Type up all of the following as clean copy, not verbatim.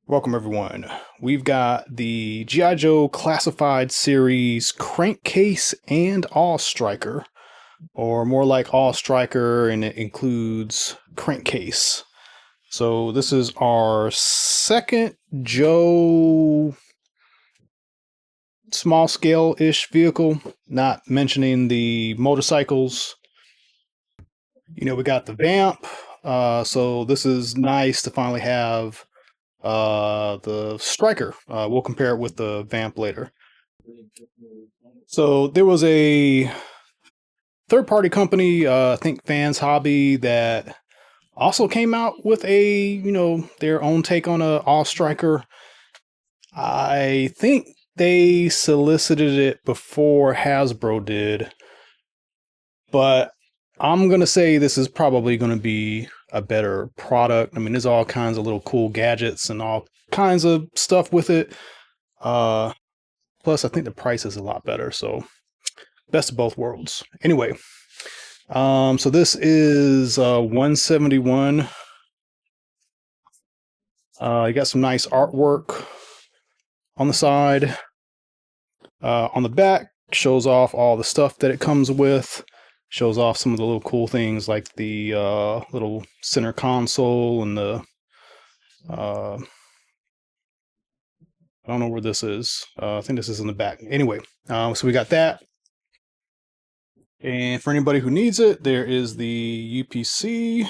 Welcome, everyone. We've got the G.I. Joe Classified Series Crankcase and All Striker, or more like All Striker, and it includes Crankcase. So this is our second Joe small scale-ish vehicle, not mentioning the motorcycles. You know, we got the Vamp, so this is nice to finally have the Striker. We'll compare it with the Vamp later. So there was a third-party company, I think Fans Hobby, that also came out with their own take on a All Striker. I think they solicited it before Hasbro did, but I'm gonna say this is probably gonna be a better product. I mean, there's all kinds of little cool gadgets and all kinds of stuff with it. Plus, I think the price is a lot better. So, best of both worlds. Anyway, so this is 171. You got some nice artwork on the side. On the back, shows off all the stuff that it comes with. Shows off some of the little cool things like the little center console and the I don't know where this is. I think this is in the back. Anyway, so we got that. And for anybody who needs it, there is the UPC.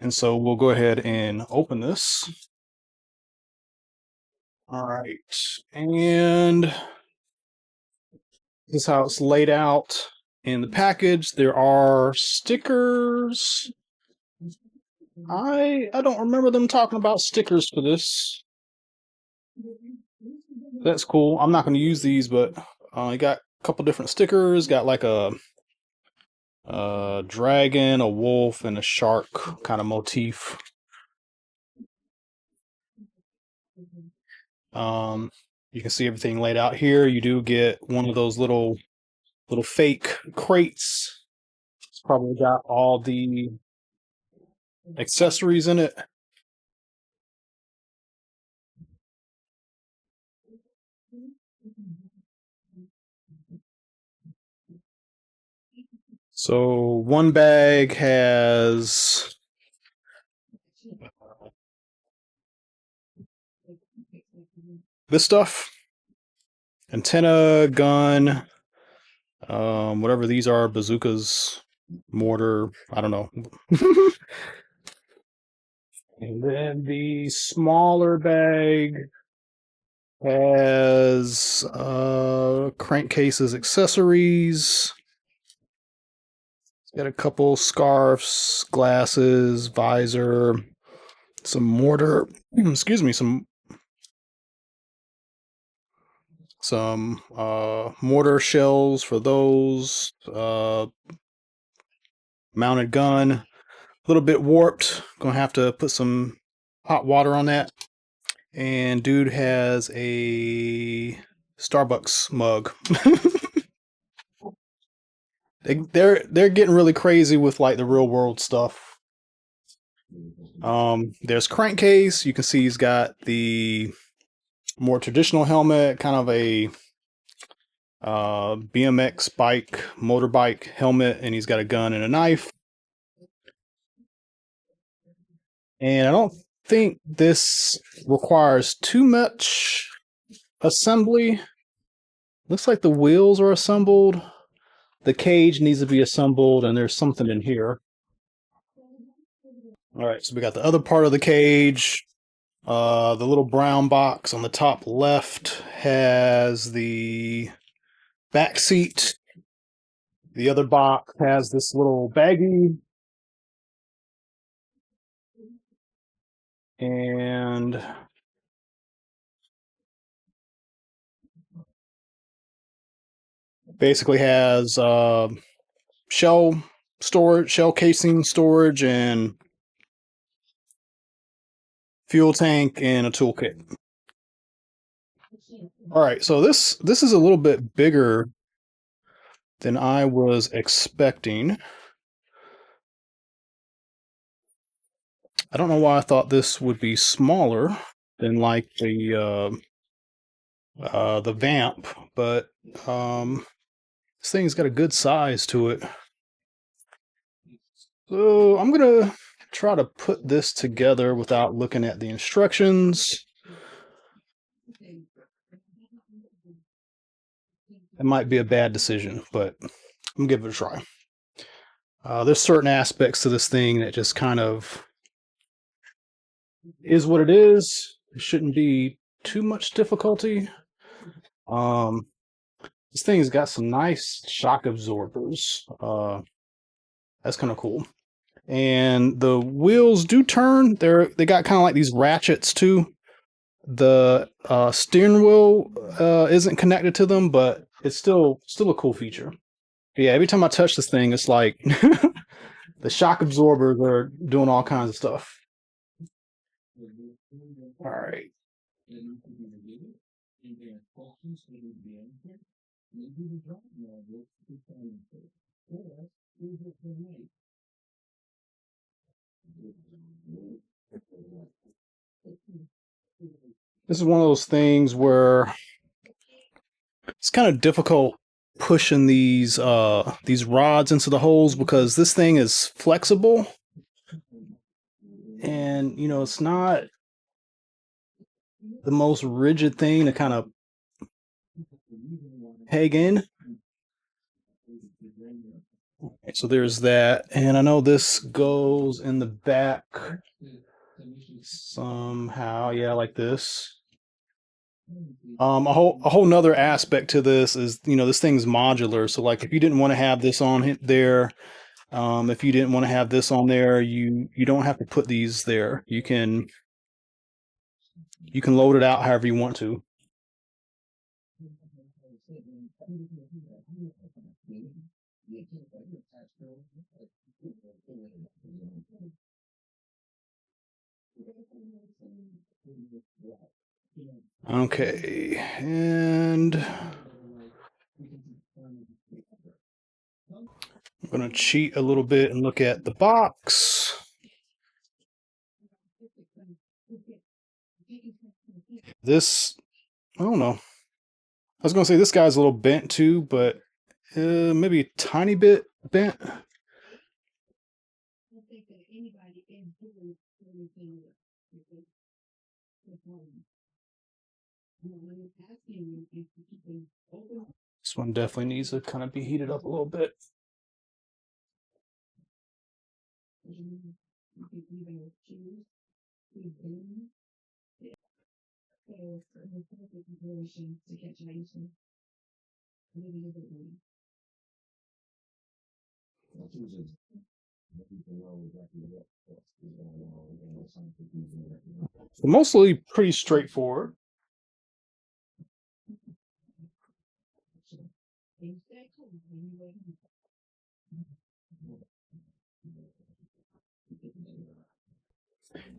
And so we'll go ahead and open this. All right. And this is how it's laid out in the package. There are stickers. I don't remember them talking about stickers for this. That's cool. I'm not going to use these, but I got a couple different stickers. Got like a dragon, a wolf, and a shark kind of motif. You can see everything laid out here. You do get one of those little fake crates. It's probably got all the accessories in it. So one bag has this stuff: antenna, gun, whatever these are, bazookas, mortar, I don't know. And then the smaller bag has crankcases, accessories. It's got a couple scarves, glasses, visor, some mortar, excuse me, some mortar shells for those, mounted gun, a little bit warped, gonna have to put some hot water on that. And dude has a Starbucks mug. They're getting really crazy with like the real world stuff. There's Crankcase. You can see he's got the more traditional helmet, kind of a BMX bike, motorbike helmet, and he's got a gun and a knife. And I don't think this requires too much assembly. Looks like the wheels are assembled. The cage needs to be assembled, and there's something in here. All right, so we got the other part of the cage. The little brown box on the top left has the back seat. The other box has this little baggie. And basically has shell storage, shell casing storage, and fuel tank, and a toolkit. All right, so this is a little bit bigger than I was expecting. I don't know why I thought this would be smaller. than like the vamp, but this thing's got a good size to it. So I'm gonna try to put this together without looking at the instructions. It might be a bad decision, but I'm gonna give it a try. There's certain aspects to this thing that just kind of is what it is. It shouldn't be too much difficulty. Um, this thing's got some nice shock absorbers. That's kind of cool. And the wheels do turn. They got kind of like these ratchets too. The steering wheel isn't connected to them, but it's still a cool feature. But yeah, every time I touch this thing, it's like the shock absorbers are doing all kinds of stuff. All right. This is one of those things where it's kind of difficult pushing these rods into the holes because this thing is flexible, and you know it's not the most rigid thing to kind of peg in. So there's that, and I know this goes in the back somehow, yeah, like this. A whole nother aspect to this is, you know, this thing's modular. So like if you didn't want to have this on there, if you didn't want to have this on there, you don't have to put these there. You can load it out however you want to. Okay, and I'm going to cheat a little bit and look at the box. This, I don't know. I was going to say this guy's a little bent too, but maybe a tiny bit bent. This one definitely needs to kind of be heated up a little bit. Mostly pretty straightforward.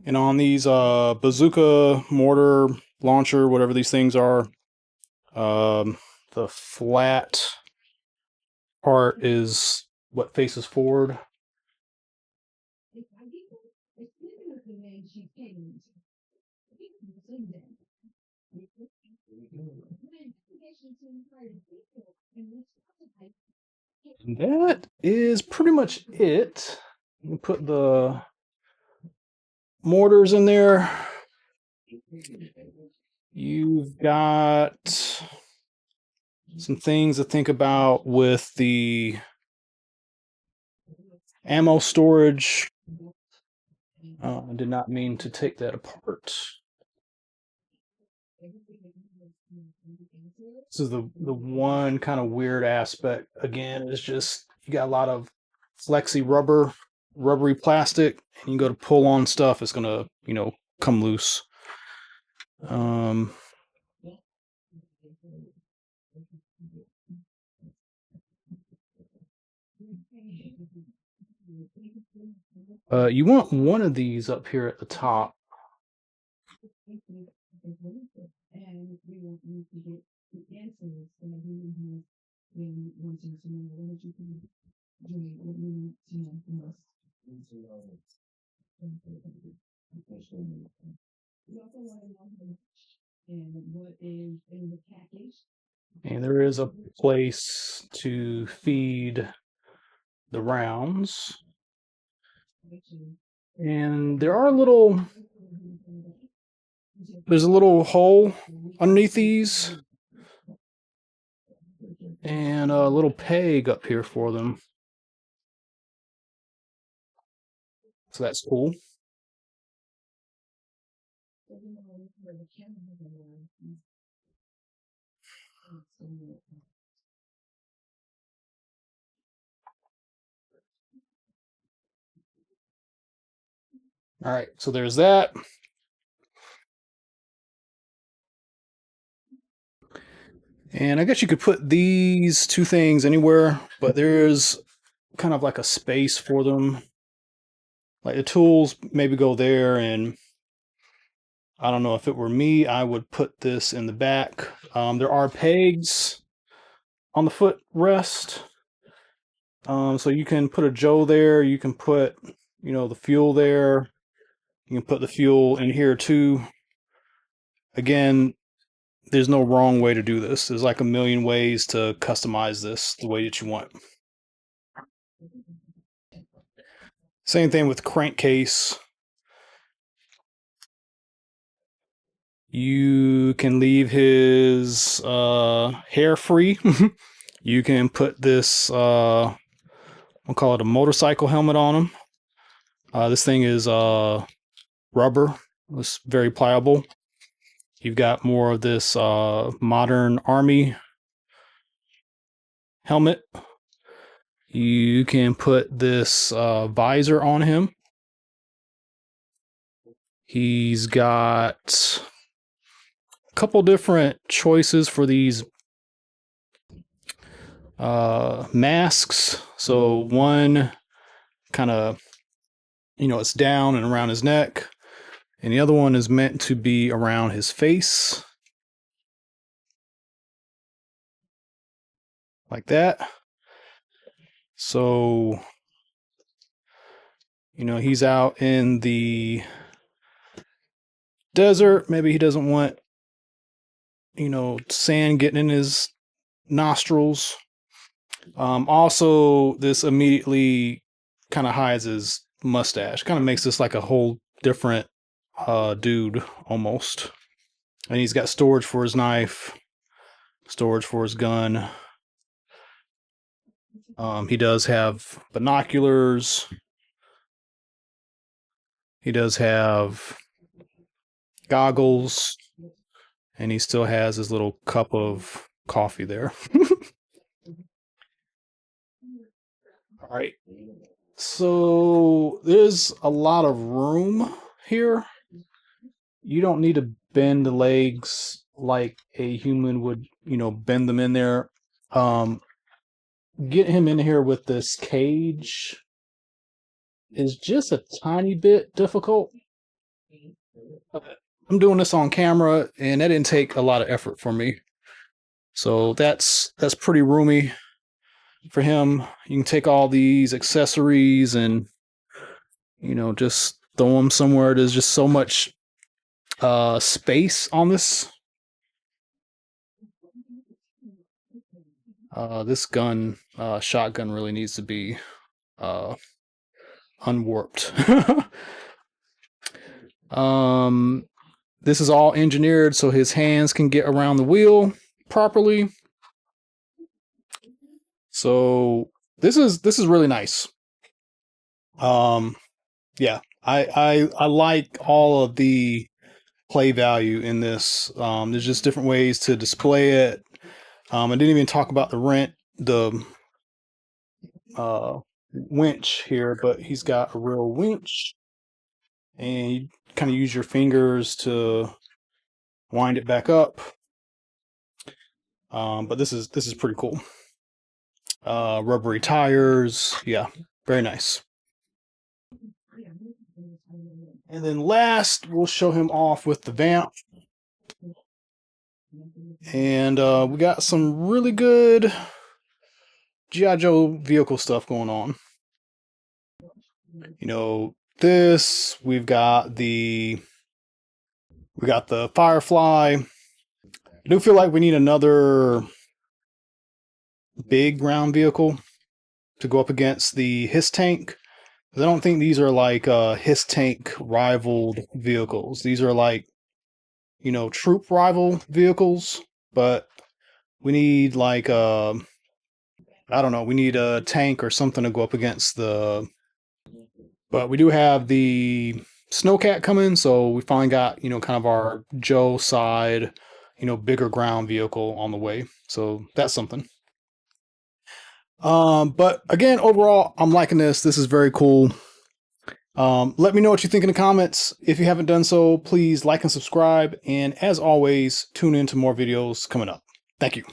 And on these bazooka mortar launcher, whatever these things are, the flat part is what faces forward. And that is pretty much it. You put the mortars in there. You've got some things to think about with the ammo storage. I did not mean to take that apart. This is the one kind of weird aspect. Again, it's just you got a lot of flexy rubbery plastic, and you go to pull on stuff, it's gonna, you know, come loose. You want one of these up here at the top. And there is a place to feed the rounds. And there's a little hole underneath these and a little peg up here for them. So that's cool. All right, so there's that. And I guess you could put these two things anywhere, but there's kind of like a space for them. Like the tools maybe go there, and I don't know, if it were me, I would put this in the back. There are pegs on the footrest. So you can put a Joe there, you can put, the fuel there. You can put the fuel in here too. Again, there's no wrong way to do this. There's like a million ways to customize this the way that you want. Same thing with Crankcase. You can leave his hair free. You can put this, we'll call it a motorcycle helmet on him. This thing is rubber. It's very pliable. You've got more of this modern army helmet. You can put this visor on him. He's got a couple different choices for these masks. So one kind of, it's down and around his neck, and the other one is meant to be around his face, like that. So, he's out in the desert. Maybe he doesn't want, sand getting in his nostrils. Also, this immediately kind of hides his mustache. Kind of makes this like a whole different dude almost. And he's got storage for his knife, storage for his gun. He does have binoculars. He does have goggles, and he still has his little cup of coffee there. All right. So there's a lot of room here. You don't need to bend the legs like a human would, bend them in there. Get him in here with this cage is just a tiny bit difficult. I'm doing this on camera, and that didn't take a lot of effort for me. So that's pretty roomy for him. You can take all these accessories and, just throw them somewhere. There's just so much space on this. This gun, shotgun, really needs to be unwarped. This is all engineered so his hands can get around the wheel properly. So this is really nice. Yeah, I like all of the play value in this. There's just different ways to display it. I didn't even talk about the winch here, but he's got a real winch, and you kind of use your fingers to wind it back up. But this is pretty cool. Rubbery tires, yeah, very nice. And then last, we'll show him off with the vamp. And we got some really good G.I. Joe vehicle stuff going on. We've got the We got the Firefly. I do feel like we need another big ground vehicle to go up against the Hiss tank. I don't think these are like Hiss tank rivaled vehicles. These are like, troop rival vehicles, but we need like I don't know, we need a tank or something to go up against the. But we do have the Snowcat coming, so we finally got, kind of our Joe side, bigger ground vehicle on the way. So that's something. But again, overall, I'm liking this. This is very cool. Let me know what you think in the comments. If you haven't done so, please like and subscribe. And as always, tune in to more videos coming up. Thank you.